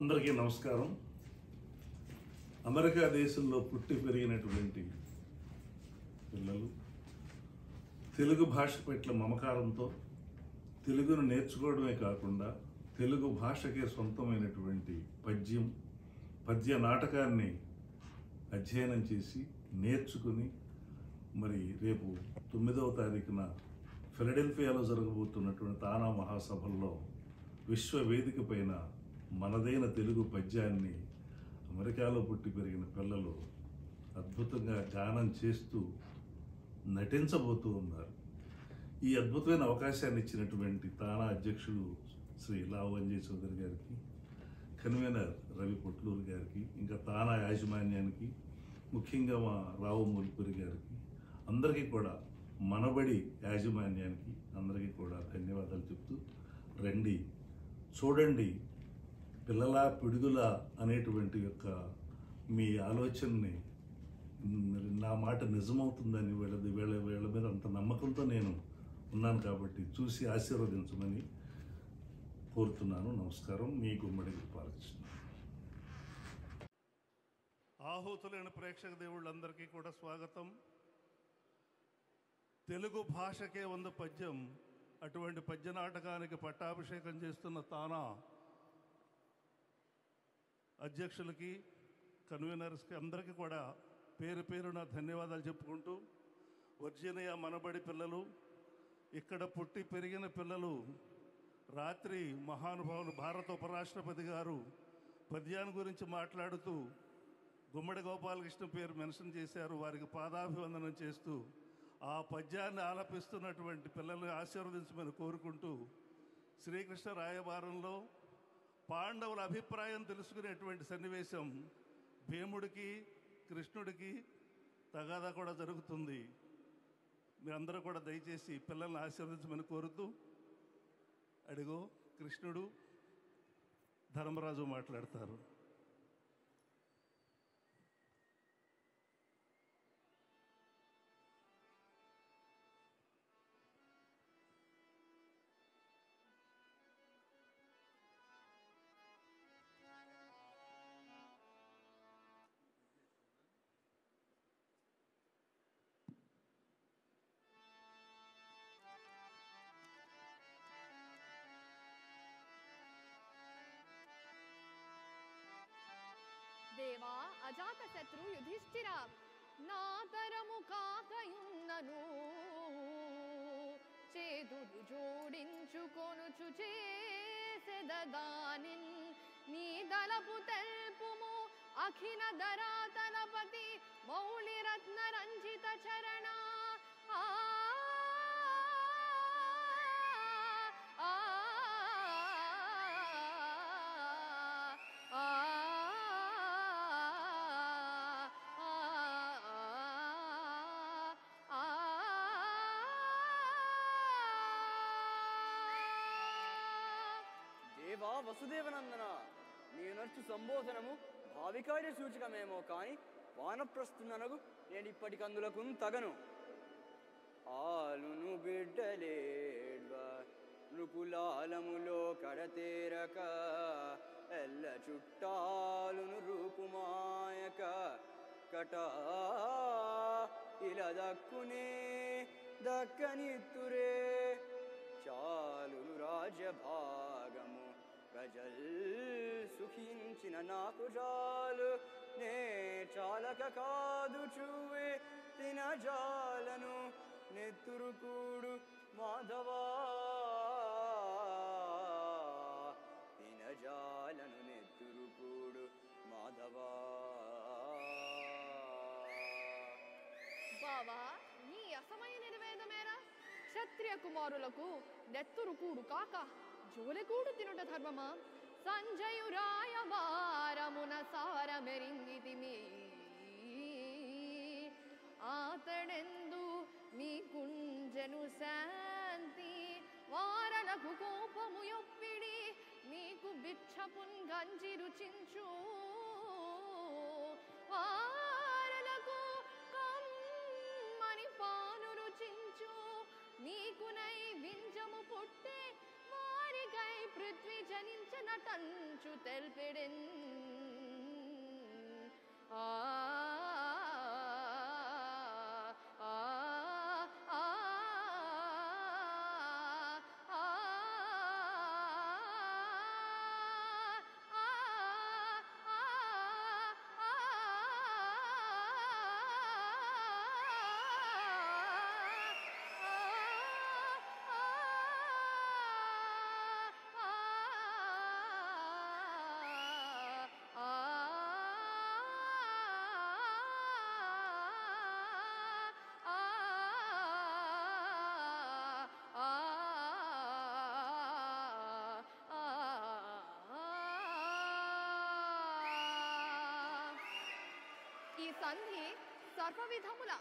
అందరికీ నమస్కారం. అమెరికా దేశంలో పుట్టి పెరిగినటువంటి పిల్లలు తెలుగు భాష పట్ల మమకారంతో తెలుగును నేర్చుకోవడమే కాకుండా తెలుగు భాషకే సొంతమైనటువంటి పద్య నాటకాన్ని అధ్యయనం చేసి నేర్చుకుని మరి రేపు 9వ తారీఖున ఫిలడెల్ఫియాలో జరగబోతున్నటువంటి తానా మహాసభల్లో విశ్వవేదిక పైన మనదైన తెలుగు పద్యాన్ని అమెరికాలో పుట్టి పెరిగిన పిల్లలు అద్భుతంగా గానం చేస్తూ నటించబోతూ ఉన్నారు. ఈ అద్భుతమైన అవకాశాన్ని ఇచ్చినటువంటి తానా అధ్యక్షుడు శ్రీ లావు అంజయ్ చౌదరి గారికి, కన్వీనర్ రవి పొట్లూరు గారికి, ఇంకా తానా యాజమాన్యానికి, ముఖ్యంగా మా రావు ముల్పూరి గారికి, అందరికీ కూడా మనబడి యాజమాన్యానికి అందరికీ కూడా ధన్యవాదాలు చెప్తూ, రండి చూడండి పిల్లల పిడుగుల అనేటువంటి యొక్క మీ ఆలోచనని నా మాట నిజమవుతుందని వీళ్ళ మీద అంత నమ్మకంతో నేను ఉన్నాను కాబట్టి చూసి ఆశీర్వదించమని కోరుతున్నాను. నమస్కారం. మీ గుమ్మడి గోపాలకృష్ణ. ఆహుతులైన ప్రేక్షక దేవుళ్ళందరికీ కూడా స్వాగతం. తెలుగు భాషకే వంద పద్యం, అటువంటి పద్య నాటకానికి పట్టాభిషేకం చేస్తున్న తానా అధ్యక్షులకి, కన్వీనర్స్కి అందరికీ కూడా పేరు పేరున ధన్యవాదాలు చెప్పుకుంటూ, వర్జీనియా మనబడి పిల్లలు, ఇక్కడ పుట్టి పెరిగిన పిల్లలు రాత్రి మహానుభావులు భారత ఉపరాష్ట్రపతి గారు పద్యాన్ని గురించి మాట్లాడుతూ గుమ్మడి గోపాలకృష్ణ పేరు మెన్షన్ చేశారు. వారికి పాదాభివందనం చేస్తూ ఆ పద్యాన్ని ఆలపిస్తున్నటువంటి పిల్లల్ని ఆశీర్వదించమని కోరుకుంటూ, శ్రీకృష్ణ రాయబారంలో పాండవుల అభిప్రాయం తెలుసుకునేటువంటి సన్నివేశం భీముడికి కృష్ణుడికి తగాదా కూడా జరుగుతుంది. మీరందరూ కూడా దయచేసి పిల్లల్ని ఆశీర్వదించమని కోరుతూ, అడిగో కృష్ణుడు ధర్మరాజు మాట్లాడతారు. దేవా అజాత శత్రు యుధిష్ఠిర, నాతరము కాకయున్నను చేదులు జోడించుకొనుచు చేసెదదానిన్ నీ దళపు తెల్పుము అఖిల ధరాతలపతి మౌళి రత్న రంజిత చరణ. దేవా వసుదేవనందన, నేనర్చు సంబోధనము భావికార్య సూచకమేమో కాని వానప్రస్థుననగు నేనిప్పటికందులకు తగను. ఆలును బిడ్డలేడ్వ నృపులాలములో కడతేరక ఎల్ల చుట్టాలును రూపుమాయక కటా ఇలా దక్కునే దక్కనిత్తురే చాలును రాజభాగము ప్రజల్ సుఖించిన నాకు చాలు. నే చాలక కాదు చూవే తినజాలను నెత్తురుకూడు మాధవా, తినజాలను నెత్తురుకూడు మాధవా. బావా, నీ అసమయ నిర్వేదమేరా? క్షత్రియ కుమారులకు నెత్తురుకూడు కాక జోలెకూడు తినుట ధర్మమా? సంజయురాయ వారమున సారమెరింగితిమి, ఆతడెందు మీ కుంజను శాంతి వారలకు కోపము యొప్పిడి మీకు భిక్షపున్ గంజి రుచించు వారలకు కమ్మని పాలు రుచించు నీకు నైవింజము పుట్టే వారికై పృథ్వీ జనించన నటంచు తెల్పెడెన్ ఆ ఈ సంధి సర్వవిధముల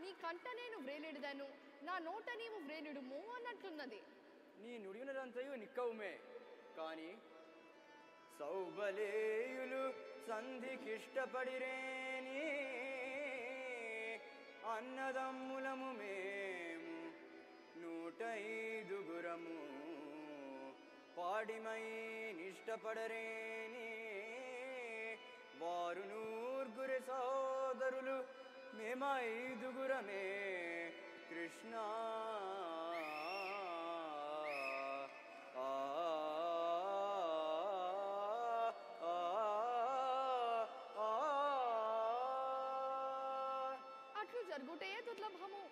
నీ కంట నేను వ్రేలిడుదను, నా నోట నీవు వ్రేలిడుము అన్నట్లున్నది. నీ నుడిగినదంతయు నిక్కవుమే, కాని సౌబలేయులు సంధికిష్టపడిరేని అన్నదమ్ములము మేము 105 పాడిమై నిష్టపడరేని వారు 100 సోదరులు మేమైదుగురమే కృష్ణ అట్లు జరుగుటే దుర్లభము,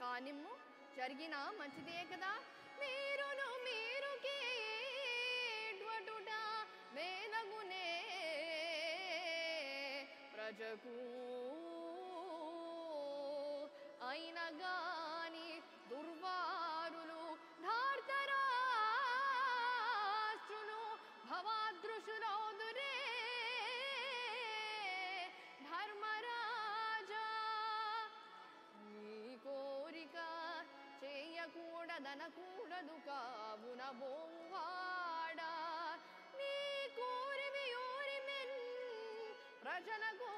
కానిమ్ము జరిగినా మంచిదే కదా. మీరును మీరుకేడ్వటుట మేలగునే ప్రజకు అయిన గాని దుర్వారులు ధార్తరాష్ట్రులు భవాదృశులౌదురే ధర్మరాజా. నీ కోరిక చేయకూడదనకూడదు కావున బోవాడా, నీ కోరివి ఊరిమెన్ ప్రజలకు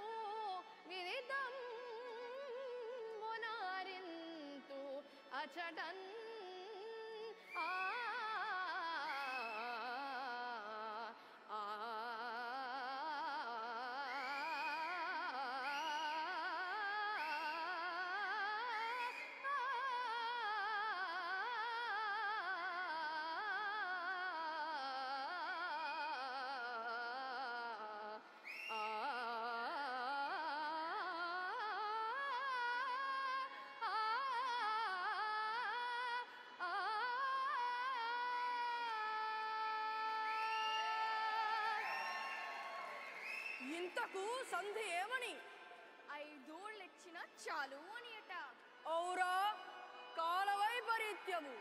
విదితం మొనారింతు అచటన్ ఆ ఇంతకు సంధి ఏమని? 5 ఏళ్ళిచ్చిన చాలు అని అట. ఔరా కాలవైపరీత్యము.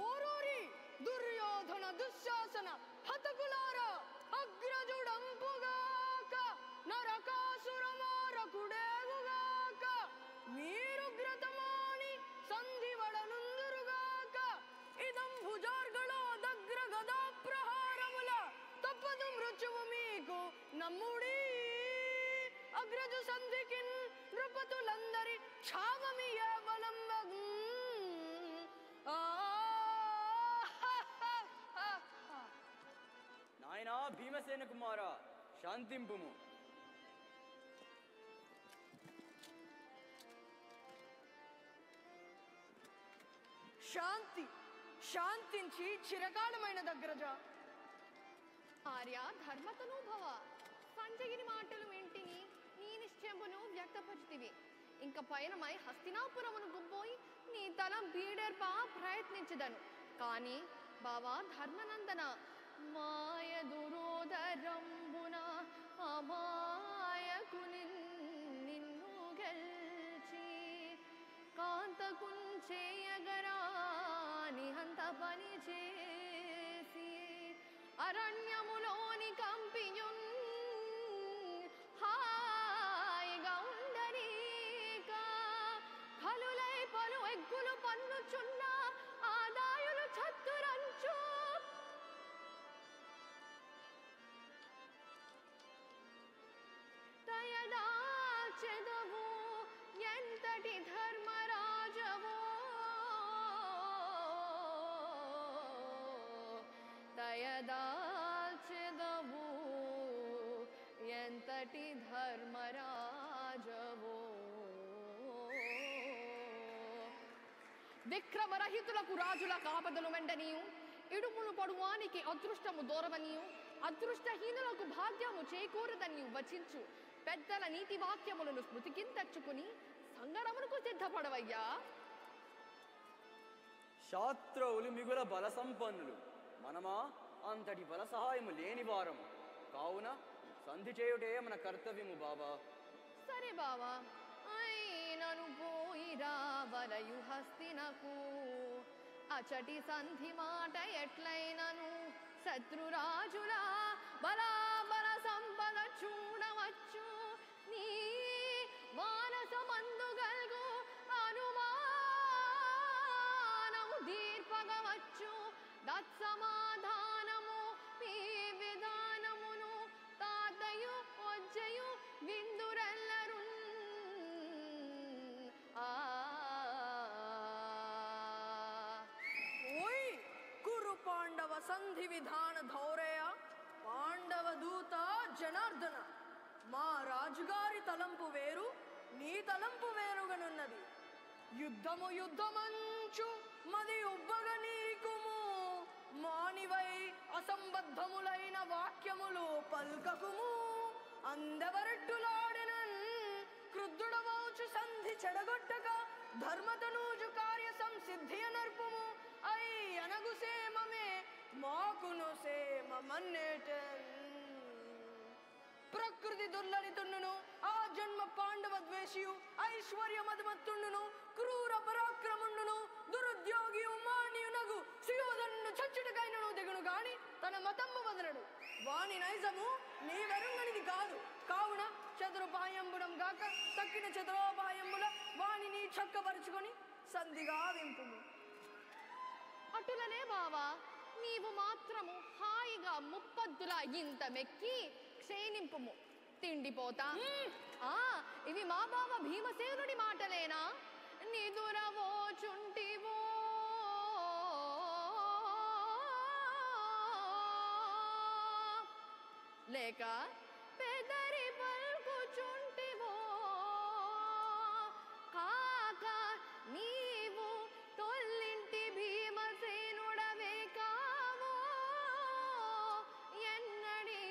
ఓరోరి దుర్యోధన దుశ్శాసన హతకులారా, అగ్రజుడంపుగాక నరకాసురమారకుడేగుగాక మీరు గ్రతమాని సంధివడనుందురుగాక ఇదం భుజార్గళో దగ్ర గదా ప్రహారముల తప్పదు మృత్యువు మీకు నమ్ముడి. అగ్రజు సంధికిన్ నృపతులందరి క్షామమియ బలంబగు. నాయనా భీమసేన కుమార, శాంతింపుము. శాంతి శాంతించి చిరకాలమైన దగ్గరజ. ఆర్య ధర్మతను భవ, సంజయుని మాటలు వింటిని నీ నిశ్చయమును వ్యక్తపరిచితివి. ఇంక పయనమై హస్తినాపురమును గుబ్బోయి నీ తల బీడేర్ప ప్రయత్నించదను. కానీ బావా ధర్మనందన, మాయ దురోదరంబున అమాయకు నిన్ను గెల్చి కాంతకున్ చేయగరాని హంత పని చేసి అరణ్యములోని కంపియున్ హాయిగా ఉండనీక కలులై పలు ఎగ్గులు పన్నుచున్న ఆదాయులు చత్తురంచు దయదాచెదవు ఎంతటి ధర్మరాజవో విక్రమరహితులకు రాజుల కాపదలు మెండనీయు, ఇడుమును పడువానికి అదృష్టము దూరమనియు, అదృష్టహీనులకు భాగ్యము చేకూరదనియు వచించు పెద్దల నీతి వాక్యములను స్మృతికింతచ్చుకుని సంగరమునకు సిద్ధపడవయ్యా. శాస్త్రవులు మిగుల బల సంపన్నులు, మనమా అంతటి బల సహాయము లేని వారము. కావున సంధి చేయుటే మన కర్తవ్యము బాబా. సరే బావా, అయినను పోయి రావలయు హస్తినకు, అచటి సంధి మాట ఎట్లయినను శత్రురాజుల బలాబల సంపద చూడవచ్చు. నీ మానసమందు గల్గు అనుమానము దీర్పగవచ్చు. దత్సమాధానము మీ విధానమును తాతయు ఒజ్జయు విందురెల్లరు. ఓయ్ కురు పాండవ సంధి విధాన ధౌరేయ, పాండవ దూత జనార్దన, మా రాజుగారి తలంపు వేరు, నీ తలంపు వేరుగనున్నది. యుద్ధము యుద్ధమంచు మది ఉబ్బగ నీకుము, మానివై అసంబద్ధములైన వాక్యములు పల్కకుము. అందెవరెట్టులాడినన్ క్రుద్ధుడవౌచు సంధి చెడగొట్టక, ధర్మతనూజు కార్య సంసిద్ధియ నర్పుము. అయి అనగు సేమమే మాకును సేమ మన్నేటన్. ప్రకృతి దుర్లలితుండును, ఆ జన్మ పాండవ ద్వేషియు, ఐశ్వర్య మధుమత్తుండును, క్రూర పరాక్రముండును, దురుద్యోగి ఉమానియునగు సుయోధను చచ్చుటకైనను దిగును గాని తన మతమ్ము వదలడు. వాని నైజము నీ వెరుంగనిది కాదు. కావున చతురుపాయంబుడం గాక తక్కిన చతురోపాయంబుల వానిని చక్కపరుచుకొని సంధిగా వింపుము. అటులనే బావా, నీవు మాత్రము హాయిగా ముప్పద్దుల ఇంత మెక్కి క్షీణింపుము, తిండిపోతా. ఇవి మా బావ భీమసేనుడి మాటలేనా? నిదురవోచుంటివో లేక పెదరి పల్కుచుంటివో, కాక నీవు తొల్లింటి భీమసేనుడవే కావో. ఎన్నడి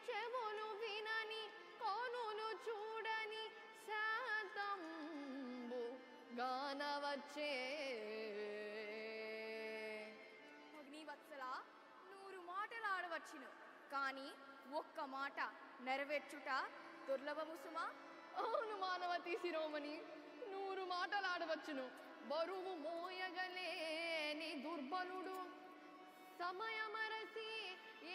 చెవులు వినని కొనులు చూడని శాతంబు గానవచ్చే. అగ్నివత్సల, 100 మాటలాడవచ్చును, కానీ ఒక్క మాట నెరవేర్చుట దుర్లభము సుమా. అవును మానవతి శిరోమణి, 100 మాటలాడవచ్చును, బరువు మోయగలేని దుర్బలుడు సమయమరసి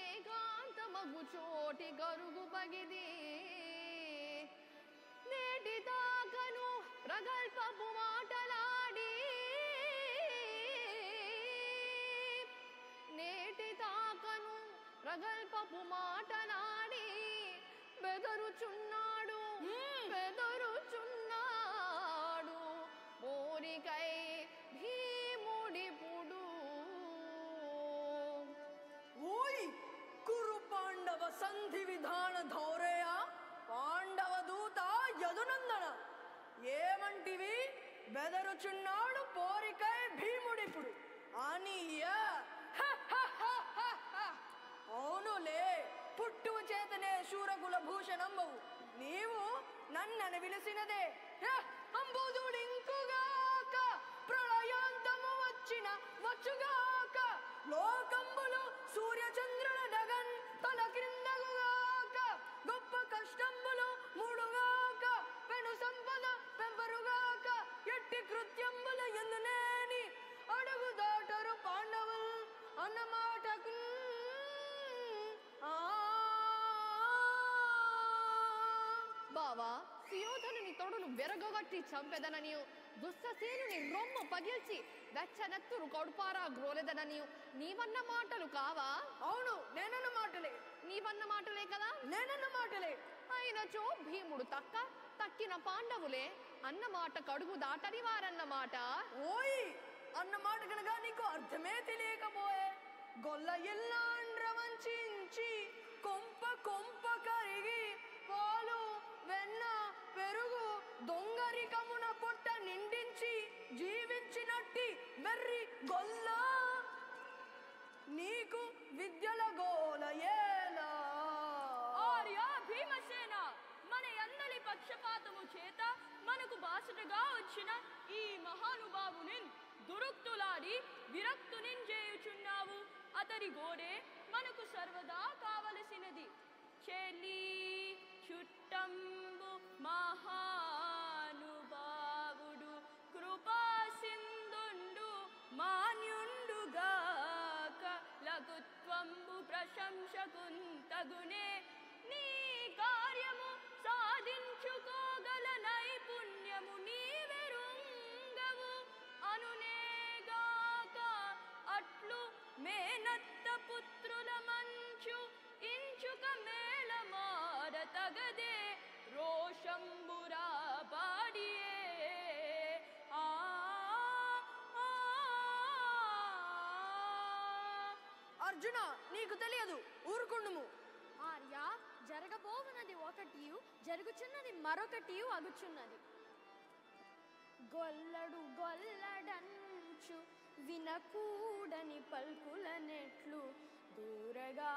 ఏకాంతమగు చోటి గరుగు పగిది. నేటి దాకను ప్రగల్పపు మాటలాడి, నేటి తాకను ప్రగల్పపు మాటలాడి బెదరుచున్నాడు, బెదరుచున్నాడు పోరికై భీముడిపుడు. ఓయ్ కురు పాండవ సంధి విధాన ధౌరేయ, పాండవ దూత యదునందన, ఏమంటివి? బెదరుచున్నాడు పోరికై భీముడిపుడు అనియ. అవునులే, పుట్టువు చేతనే శూరకుల భూషణంబవు. నీవు నన్నని విలిసినదే అంబుదుడింకుగాక, ప్రళయాంతము వచ్చిన వచ్చుగాక. లోకంబులు సూర్యచంద్రుల డగన్ తల క్రిందగుగాక, గొప్ప కష్టంబులు మూడుగాక, పెను సంపద పెంపరుగాక. ఎట్టి కృత్యంబుల ఎందునేని అడుగు దాటరు పాండవులు అన్నమాటకు. బావా, సుయోధనుని తొడులు వెరగొట్టి చంపెదననియు, దుస్ససేనుని రొమ్ము పగిల్చి వెచ్చనెత్తురు కడుపారా గ్రోలెదననియు నీవన్న మాటలు కావా? అవును, నేనన్న మాటలే. నీవన్న మాటలే కదా? నేనన్న మాటలే. అయినచో భీముడు తక్కిన పాండవులే అన్న మాట కడుగు దాటని వారన్నమాట. ఓయ్ అన్న మాట కనుక నీకు అర్థమే తెలియకపోయే. గొల్ల ఇల్లాండ్ర వంచించి కొంప కొంప కరిగి, పాలు వెన్న పెరుగు దొంగరికమున పొట్ట నిండించి జీవించినట్టి గొల్ల నీకు విద్యల గోలయేలా ఆర్య భీమసేన మన అందరి పక్షపాతము చేత మనకు బాసటగా వచ్చిన ఈ మహానుభావుని దురుక్తులాడి విరక్తునిన్ చేయుచున్నావు. అతడి గోడే మనకు సర్వదా కావలసినది. చెలి చుట్టంబు మహానుభావుడు కృపా సింధుండు మాన్యుండుగాక లఘుత్వంబు ప్రశంసకుంతగునే నీ కార్యము సాధించుకోగల నైపుణ్యము నీవెరుంగవు అనునేగాక అట్లు మేనత్త పుత్రుల మంచు ఇంచుక మేళ మారతగదే రోషంబురా పాడియే అర్జున నీకు తెలియదు, ఊరుకుండుము. ఆర్య జరగబోవునది ఒకటియు జరుగుచున్నది మరొకటియు అగుచున్నది. గొల్లడు గొల్లడంచు వినకూడని పల్కులనెట్లు దూరగా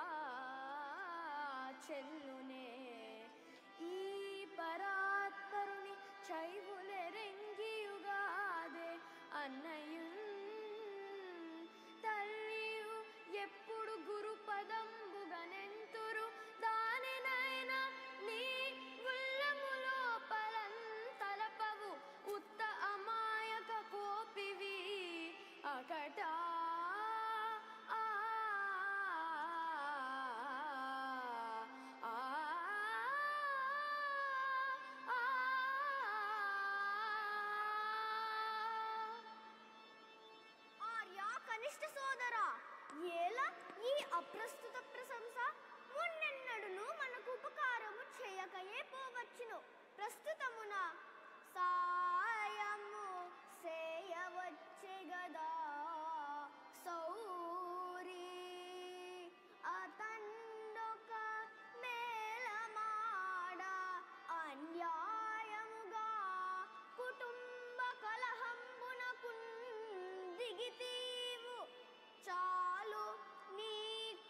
చెల్లునే ఈ పరాత్పరుని చైవులెరెంగియుగాదే అన్నయు తల్లియు ఎప్పుడు గురు పదంబుగనెంతురు దానినైనా నీ ఉల్లము లోపలం తలపవు ఉత్త అమాయక కోపివి అకట కనిష్ట సోదరా, ఏలా ఈ అప్రస్తుత ప్రశంస మున్నెన్నడును మనకు ఉపకారము చేయకయే పోవచ్చును. ప్రస్తుతమున సాయము చేయవచ్చే గదా సౌరీ అతండొక మేళమాడ అన్యాయముగా కుటుంబ కలహంబునకు దిగితీవు చాలు నీ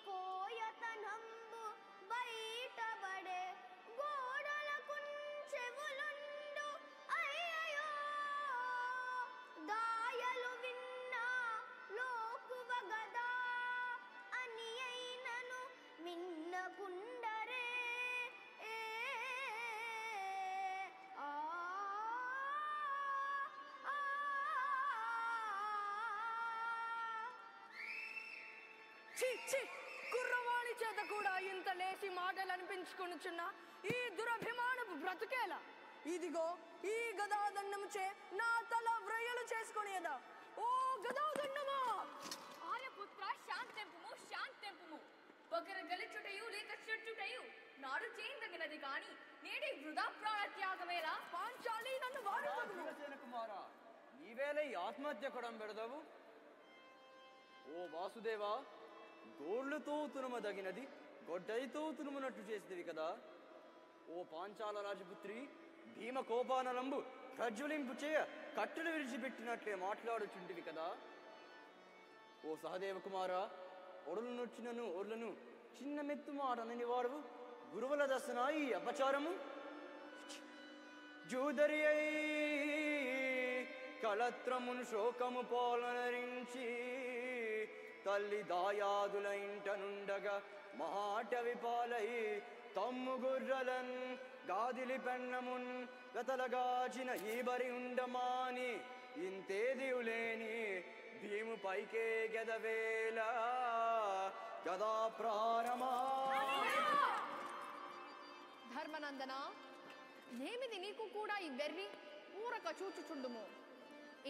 కోయతనంబు బయటబడే గోడలకు చెవులుండు అయ్యయో దాయలు విన్నా లోకువ గదా అని అయినను మిన్నకుండరే కుర్రవాణి చేత కూడా ఇంత లేసి మాటలు అనిపించుకొనుచున్న ఈ దురభిమానపు బ్రతుకేలా. ఇదిగో ఈ గదాదండముచే నా తల వ్రయ్యలు చేసుకొనేదా. ఓ గదాదండమా! ఆర్యపుత్ర శాంతెంపుము శాంతెంపుము. ఒకరు గెలుచుటయు లేక చెట్టుటయు నాడు చేయిందగినది కాని నేడే వృధా ప్రాణత్యాగమేలా. పాంచాలి నన్ను వాడుకోదు. భీమసేన కుమారా, నీవేళ ఈ ఆత్మహత్య కొడం పెడదావు. ఓ వాసుదేవా, గోళ్లతో తునమదగినది గొడ్డలితో తునుమునట్టు చేసేది కదా. ఓ పాంచాల రాజపుత్రి, భీమ కోపానలంబు ప్రజ్వలింపు చేయ కట్టెలు విడిచిపెట్టినట్లే మాట్లాడుచుంటివి కదా. ఓ సహదేవ కుమారా, ఒడులు నొచ్చినను ఒడ్లను చిన్న మెత్తు మాట అనని వాడువు గురువుల దశన ఈ అపచారము. జూదరి అయి కళత్రమును శోకము పోలనరించి తల్లి దాయాదుల ఇంట నుండగా మహాటవి పాలై తమ్ము గుర్రలన్ గాదిలి పెన్నమున్ గతలగాచిన ఈ బరి ఉండమాని ఇంతేదివులేని భీము పైకే గెదవేల గదా ప్రారమా. ధర్మనందన, ఏమిది నీకు కూడా ఈ వెర్రి ఊరక చూచుచుండుము.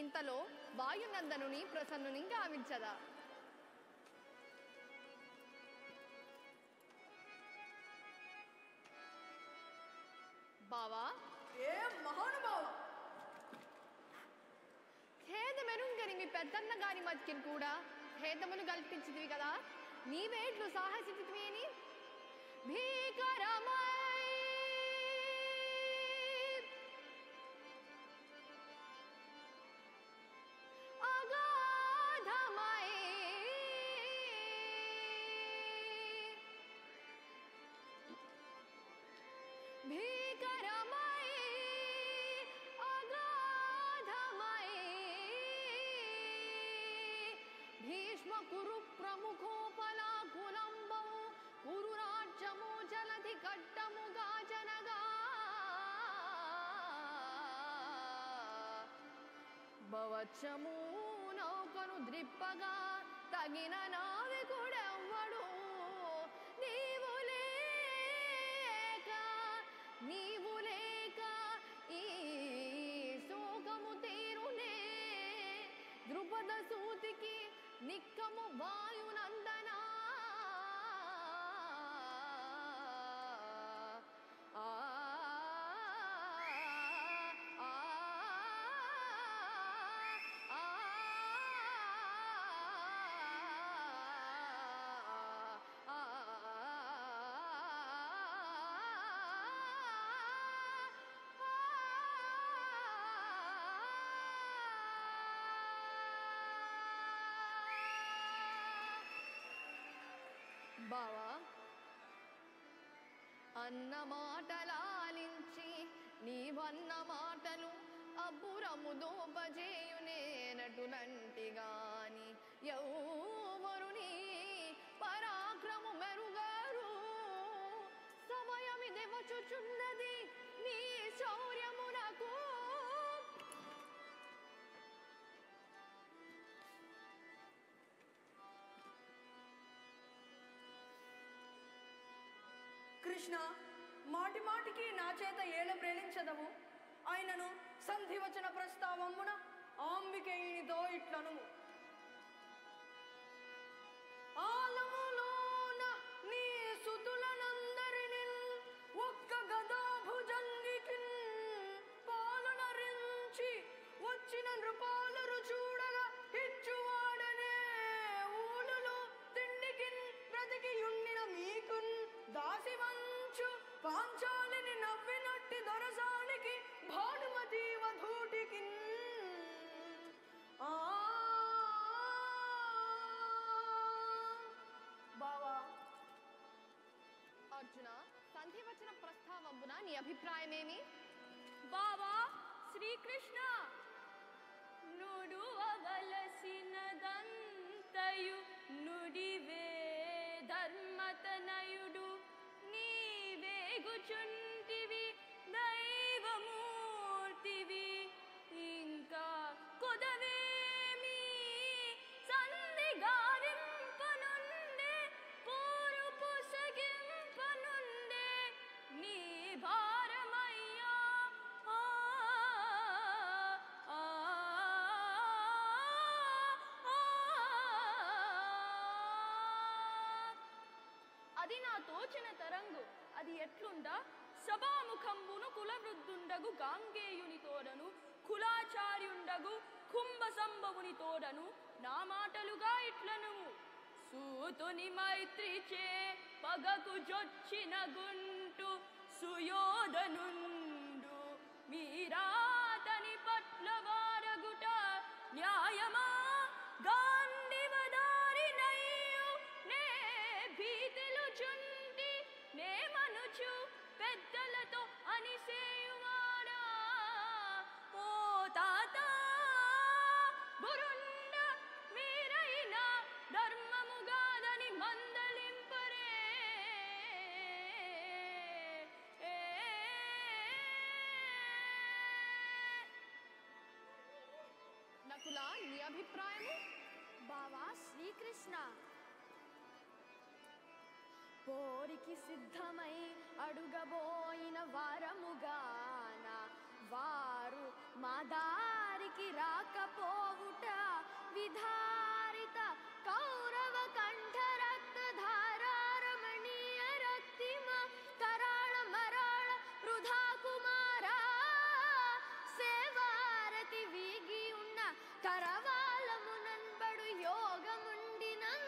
ఇంతలో వాయునందనుని ప్రసన్నుని గావించదా. బావా, ఏ మహానుభావ! ఖేదమెరుంగని మీ పెద్దన్న గారి మధ్యకి కూడా ఖేదమును కల్పించితివి కదా. నీవేట్లు సాహసితివి అని భీకరమై అగాధ భీష్మ కురు ప్రముఖోపలాకులంబము కురు రాజ్యము జలధి కట్టముగా జనగా భవచ్చము నౌకను ద్రిప్పగా తగిన నావికుడెవ్వడు నీవు లేక ఈ శోకము తీరునే ద్రుపద సూతికి నిక్కము వాయునందనా బావా అన్న మాటలాలించి నీవన్న మాటలు అబ్బురము దోపజేయునేనటులంటి గాని ఎవరుని పరాక్రము మెరుగారు సమయమిది వచ్చుచున్నది నీ శౌర్యమునకు కృష్ణ మాటి మాటికి నా చేత ఏల ప్రేలించదవు ఆయనను సంధివచన ప్రస్తావమున ఆంబికేయునితో ఇట్లను ఆలములోన నీ సుతులనందరిని ఒక్క గదా భుజంగికి పాలనరించి వచ్చిన నృపాలరు చూడగా ఇచ్చువాడనే ఊళ్ళలో తిండికి బ్రతికి ఉండిన మీకున్ దాసి వంచు పాంచాలిని నవ్వినట్టి దొరసానికి భానుమతి వధూటికి బావా అర్జున సంధివచన ప్రస్తావంబున నీ అభిప్రాయమేమి బావా శ్రీకృష్ణ నుడువవలసినదంతయు నుడివే ధర్మతనయుడు నీవేగుచుంటివి దైవమూర్తివి ఇంకా కొదవేమి సంధి గావింపనుండే పోరు పొసగింపనుండే నీ భారమయ్యా అది నా తోచిన తరంగు అది ఎట్లుండా సభాముఖంబును కులవృద్ధుండగు గాంగేయుని తోడను కులాచార్యుండగు కుంభ సంభవుని తోడను నా మాటలుగా ఇట్లను సూతుని మైత్రిచే పగకు జొచ్చిన గుంటు సుయోధనుండు మీరాతని పట్ల వారగుట న్యాయమా గాండివదారినయ్యు నే భీతిలు చుంటి నే మనుచు పెద్దలతో అనిసేయువాడా ఓ తాత గురుండ మీరైన ధర్మముగాదని మందలింపరే నకులా నీ అభిప్రాయము బావా శ్రీకృష్ణ పోరికి సిద్ధమై అడుగబోయిన వారముగాన వారు మా దారికి రాకపోవుట విధారిత కౌరవ కంఠరక్త ధారారమణీయ రక్తిమ కరాళ మరాళ వృధా కుమారా సేవారతి వీగి ఉన్న కరవాలమునన్బడు యోగముండినం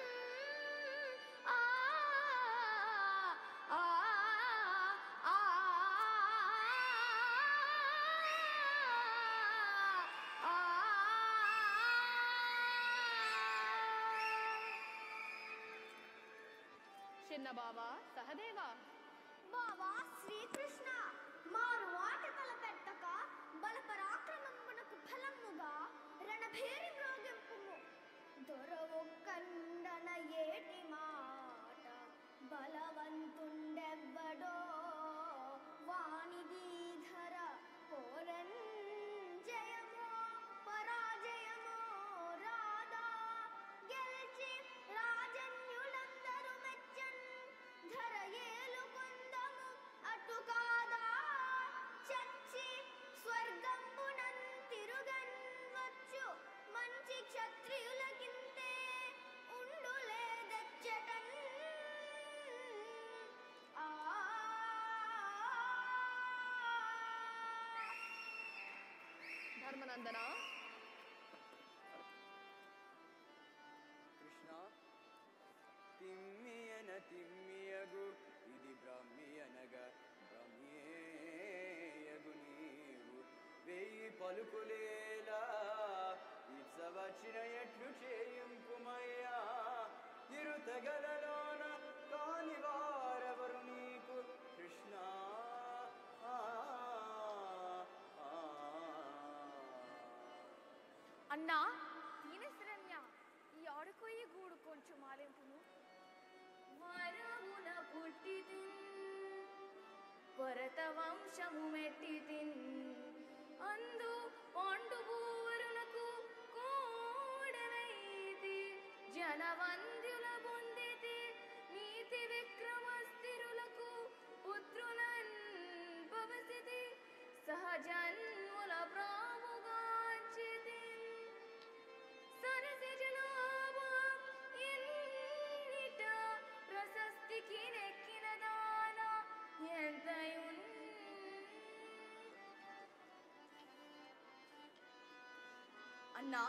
చిన్న బాబా సహదేవా బావా శ్రీకృష్ణ మారు ఆట తలపెట్టక బలపరాక్రమమునకు ఫలముగా రణభేరి మ్రోగింపుము దొర ఒక్క వాణిధీధర పోరంజయమో పరాజయమో రాదా గెలిచి రాజన్యులందరూ మెచ్చన్ ధర ఏలుకొందము అటు కాదా చచ్చి స్వర్గంబునం తిరుగన్ వచ్చు మంచి క్షత్రియులకింతే ఉండులేదచ్చటన్ ఆ ధర్మనందన, కృష్ణ తిమ్మియన తిమ్మియగు ఇది బ్రహ్మియనగా బ్రహ్మియగు నీవు వెయ్యి పలుకులేలా ఇచ్చవచ్చిన ఎట్లు చేయింపుమయ్యా తిరుతగలలోన కాని వారెవరు నీకు కృష్ణ అన్నా దీనశరణ్య ఈ ఆడుకోయి గూడు కొంచెం ఆలింపును. వరమున పుట్టి భరత వంశము మెట్టి అందు పాండు భూవరునకు కోడలైతి జనవంద్యుల పొందితి నీతి విక్రమస్థిరులకు పుత్రులన్ భవసితి సహజన్ముల ప్రాముగాంచితి సరసి జనాభం ఎన్నిట ప్రశస్తికి నెక్కిన దాన ఎంతయున్ అన్నా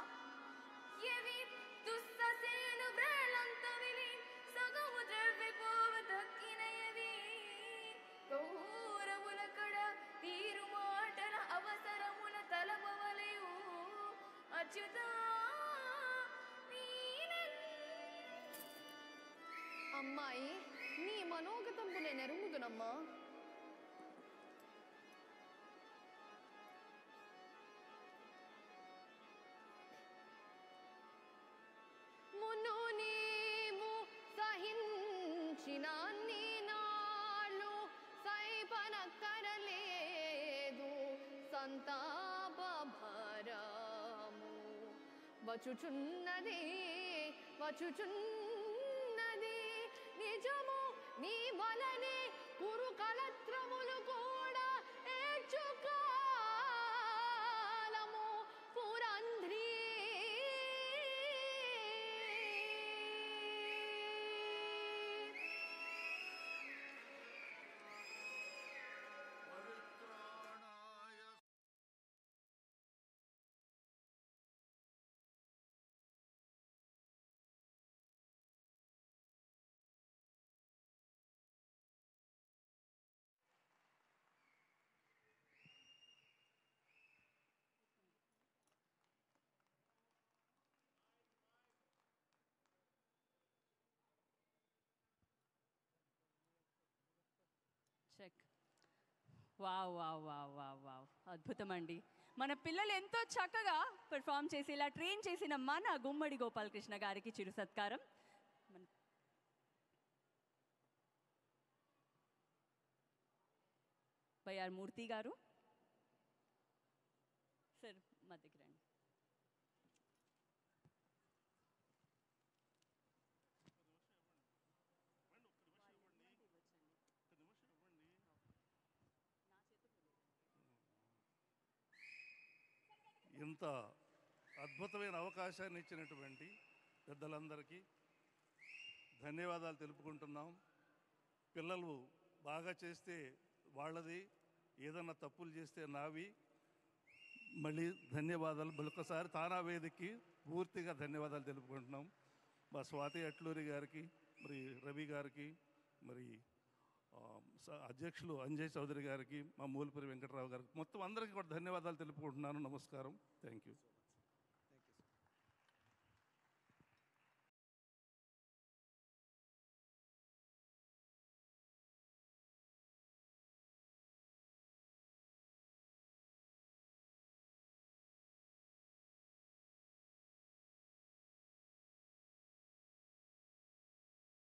ఎవి దుస్ససేను వ్రేలంత విని సగము ద్రవ్యపోవ దక్కినయవి కౌరవుల కడ తీరు మాటల అవసరమున తలపవలయు అచ్యుతా అమ్మాయి నీ మనోగతంబునే నెరుముదునమ్మా. మును నీవు సహించిన నీ నాళ్ళు సైపనక్కరలేదు సంతాప భరము వచ్చుచున్నది వచ్చుచున్నది నిజము నీ వలనే కురు కళత్రములు కూడా ఏడ్చుకాలము పురంధ్రీ చెక్. Wow wow wow wow wow, అద్భుతం అండి. మన పిల్లలు ఎంతో చక్కగా పెర్ఫామ్ చేసి ఇలా ట్రైన్ చేసిన మన గుమ్మడి గోపాలకృష్ణ గారికి చిరు సత్కారం. బైఆర్ మూర్తి గారు సార్ మధ్యకి రండి. ఇంత అద్భుతమైన అవకాశాన్ని ఇచ్చినటువంటి పెద్దలందరికీ ధన్యవాదాలు తెలుపుకుంటున్నాం. పిల్లలు బాగా చేస్తే వాళ్ళది, ఏదన్నా తప్పులు చేస్తే నావి. మళ్ళీ ధన్యవాదాలు మరొకసారి తానా వేదికకి పూర్తిగా ధన్యవాదాలు తెలుపుకుంటున్నాం. మా స్వాతి అట్లూరి గారికి, మరి రవి గారికి, మరి అధ్యక్షులు అంజయ్ చౌదరి గారికి, మా మూలపురి వెంకటరావు గారికి, మొత్తం అందరికీ కూడా ధన్యవాదాలు తెలుపుకుంటున్నాను. నమస్కారం. Thank you.